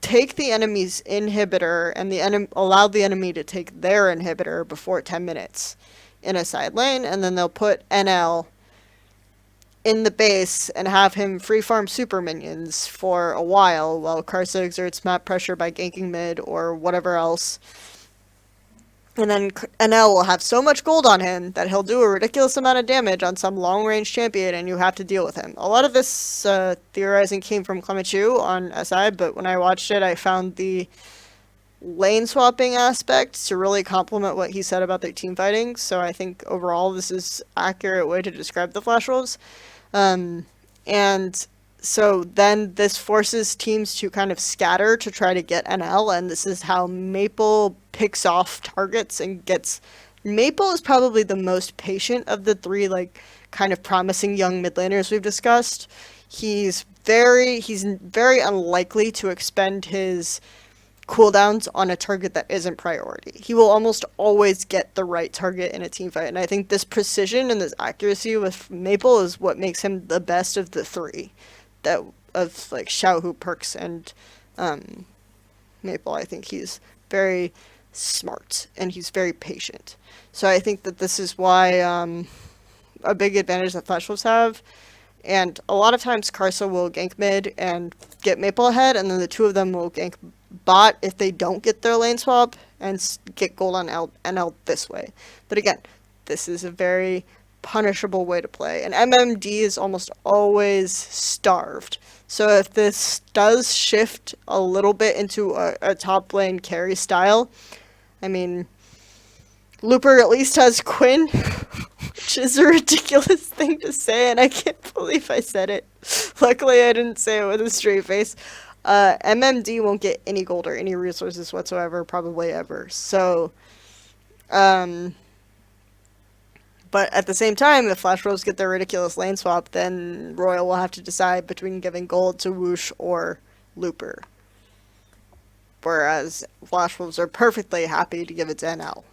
take the enemy's inhibitor and allow the enemy to take their inhibitor before 10 minutes in a side lane, and then they'll put NL in the base and have him free farm super minions for a while Karsa exerts map pressure by ganking mid or whatever else. And then NL will have so much gold on him that he'll do a ridiculous amount of damage on some long range champion, and you have to deal with him. A lot of this theorizing came from Clemenchu on SI, but when I watched it, I found the lane swapping aspect to really complement what he said about their team fighting. So I think overall, this is accurate way to describe the Flash Wolves. Um, and so then this forces teams to kind of scatter to try to get NL, and this is how Maple picks off targets and gets. Maple is probably the most patient of the three, like, kind of promising young mid laners we've discussed. He's very unlikely to expend his cooldowns on a target that isn't priority. He will almost always get the right target in a team fight, and I think this precision and this accuracy with Maple is what makes him the best of the three, that of like Xiaohu, Perks, and um, Maple. I think he's very smart and he's very patient. So I think that this is why a big advantage that Flash Wolves have. And a lot of times Karsa will gank mid and get Maple ahead, and then the two of them will gank bot if they don't get their lane swap and get gold on NL this way. But again, this is a very punishable way to play. And MMD is almost always starved. So if this does shift a little bit into a top lane carry style, I mean, Looper at least has Quinn, which is a ridiculous thing to say, and I can't believe I said it. Luckily, I didn't say it with a straight face. MMD won't get any gold or any resources whatsoever, probably ever. So, um, but at the same time, if Flash Wolves get their ridiculous lane swap, then Royal will have to decide between giving gold to Whoosh or Looper. Whereas Flash Wolves are perfectly happy to give it to NL.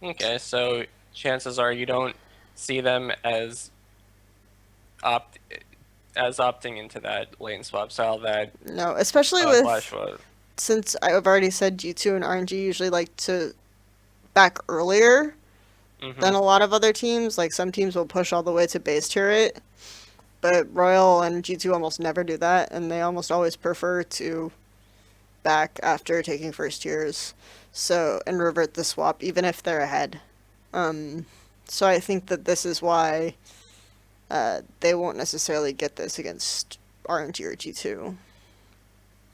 Okay, so chances are you don't see them as opting into that lane swap style that No, especially Flash with, was. since I've already said G2 and RNG usually like to back earlier Mm-hmm. than a lot of other teams. Like some teams will push all the way to base turret, but Royal and G2 almost never do that, and they almost always prefer to back after taking first tiers. So and revert the swap even if they're ahead. Um, so I think that this is why they won't necessarily get this against RNG or G2.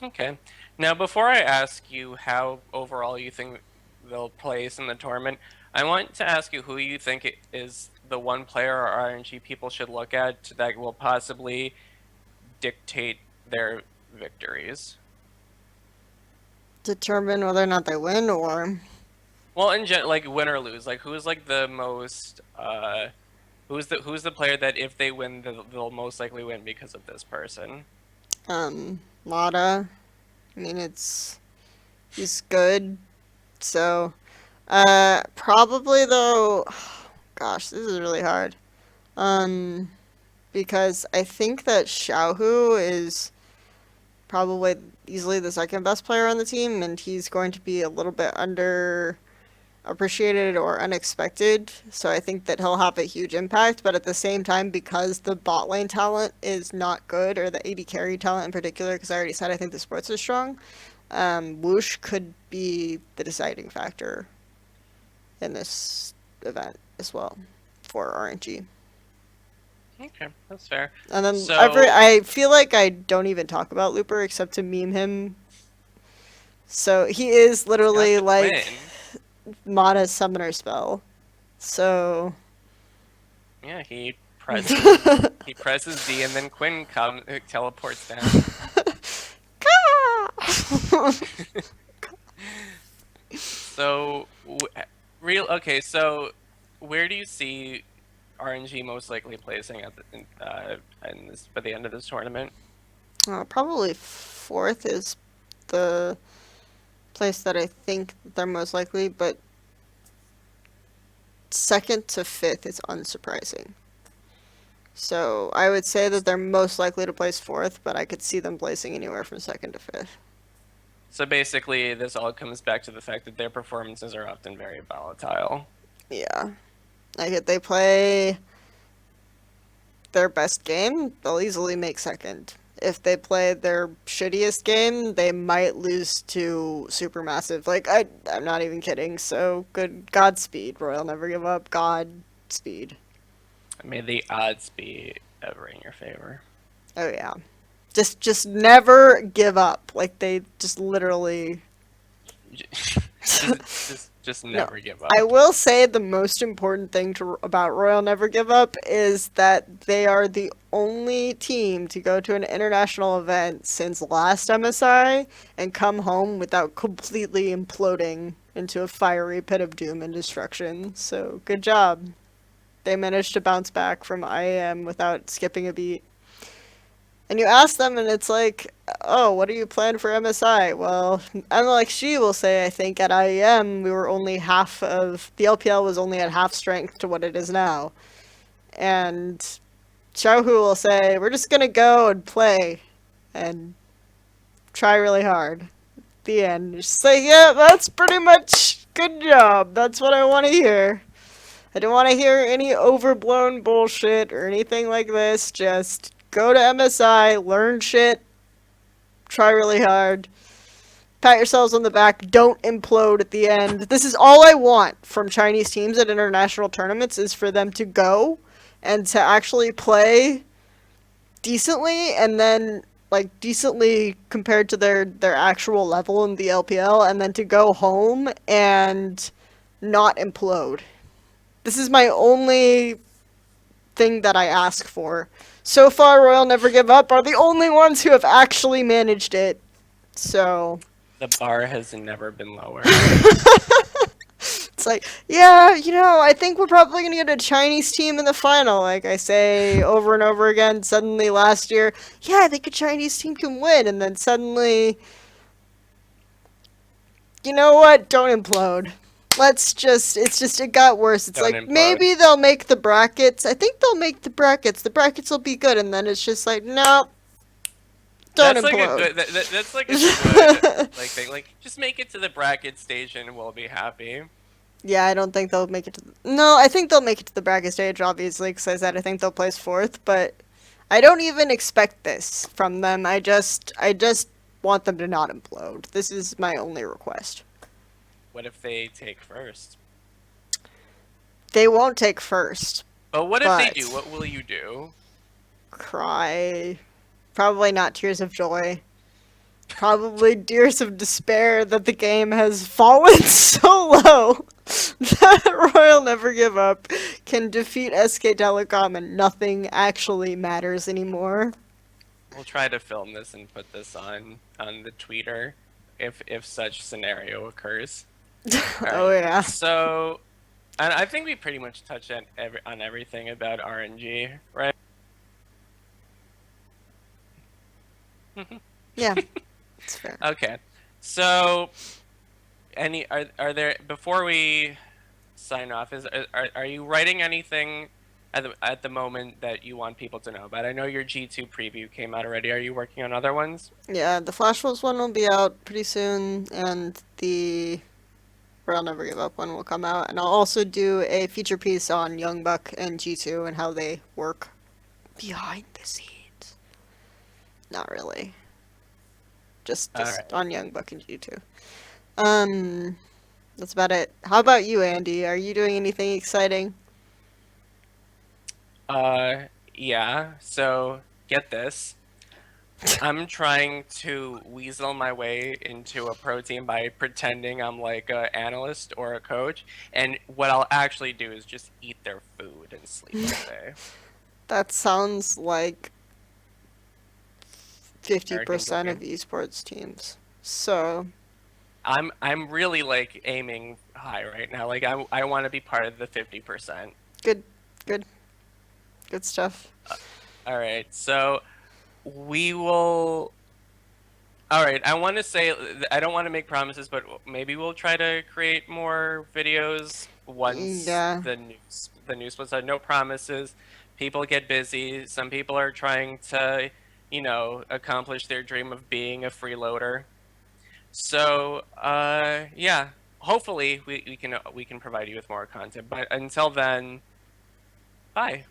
Okay. Now, before I ask you how overall you think they'll place in the tournament, I want to ask you who you think is the one player or RNG people should look at that will possibly dictate their victories. Determine whether or not they win, or Well, like win or lose, like who's like the most who's the player that if they win they'll most likely win because of this person. Lada. I mean, he's good. So, probably though. Gosh, this is really hard. Um, because I think that Xiaohu is probably easily the second best player on the team, and he's going to be a little bit under appreciated or unexpected. So I think that he'll have a huge impact. But at the same time, because the bot lane talent is not good, or the AD carry talent in particular, because I already said I think the sports are strong, Whoosh could be the deciding factor in this event as well for RNG. Okay, that's fair. And then So I feel like I don't even talk about Looper except to meme him. So he is he's got literally the like twin. Mata's summoner spell. So Yeah, he presses D and then Quinn teleports down. So real okay. So where do you see RNG most likely placing at in this by the end of this tournament? Probably fourth is the place that I think they're most likely, but second to fifth is unsurprising. So I would say that they're most likely to place fourth, but I could see them placing anywhere from second to fifth. So basically, this all comes back to the fact that their performances are often very volatile. Yeah. Like if they play their best game, they'll easily make second. If they play their shittiest game, they might lose to Supermassive. Like I'm not even kidding. So good Godspeed, Royal Never Give Up. Godspeed. May the odds be ever in your favor. Oh yeah. Just never give up. Like they just literally Just no. never give I up. will say the most important thing about Royal Never Give Up is that they are the only team to go to an international event since last MSI and come home without completely imploding into a fiery pit of doom and destruction. So good job. They managed to bounce back from IAM without skipping a beat. And you ask them, and it's like, oh, what are you planning for MSI? Well, unlike she will say, I think at IEM we were only half of the LPL was only at half strength to what it is now, and Xiaohu will say, we're just gonna go and play, and try really hard. The end. Just say, yeah, that's pretty much good job. That's what I want to hear. I don't want to hear any overblown bullshit or anything like this. Just go to MSI, learn shit, try really hard, pat yourselves on the back, don't implode at the end. This is all I want from Chinese teams at international tournaments is for them to go and to actually play decently and then like decently compared to their actual level in the LPL and then to go home and not implode. This is my only thing that I ask for. So far, Royal Never Give Up are the only ones who have actually managed it. So The bar has never been lower. it's like, yeah, I think we're probably going to get a Chinese team in the final. Like I say over and over again, suddenly last year, yeah, I think a Chinese team can win. And then suddenly, you know what? Don't implode. It got worse. It's Don't like, implode. maybe they'll make the brackets. I think they'll make the brackets. The brackets will be good. And then it's just like, nope, don't That's like a implode. good. That's like a good like thing. Like just make it to the bracket stage and we'll be happy. Yeah, I don't think they'll make it to. No, I think they'll make it to the bracket stage, obviously, because I said I think they'll place fourth. But I don't even expect this from them. I just want them to not implode. This is my only request. What if they take first? They won't take first, But what if they do? but What will you do? cry. Probably not tears of joy. Probably tears of despair that the game has fallen so low that Royal Never Give Up can defeat SK Telecom and nothing actually matters anymore. We'll try to film this and put this on the tweeter if such scenario occurs. All Oh right. yeah. So, and I think we pretty much touched on everything about RNG, right? Yeah, it's fair. Okay. So, are there before we sign off? Are you writing anything at the moment that you want people to know about? I know your G2 preview came out already. Are you working on other ones? Yeah, the Flash Wolves one will be out pretty soon, and the I'll Never Give Up one will come out, and I'll also do a feature piece on Young Buck and G2 and how they work behind the scenes. Not really. Just All right. on Young Buck and G2. Um, that's about it. How about you, Andy? Are you doing anything exciting? Yeah. So get this. I'm trying to weasel my way into a pro team by pretending I'm like an analyst or a coach, and what I'll actually do is just eat their food and sleep all day. That sounds like American 50% of dream. esports teams. So, I'm really like aiming high right now. Like I want to be part of the 50%. good, good, good stuff. All right. So we will. All right. I want to say I don't want to make promises, but maybe we'll try to create more videos once Yeah. the news splits out. No promises. People get busy. Some people are trying to, accomplish their dream of being a freeloader. So, yeah. Hopefully we can provide you with more content. But until then, bye.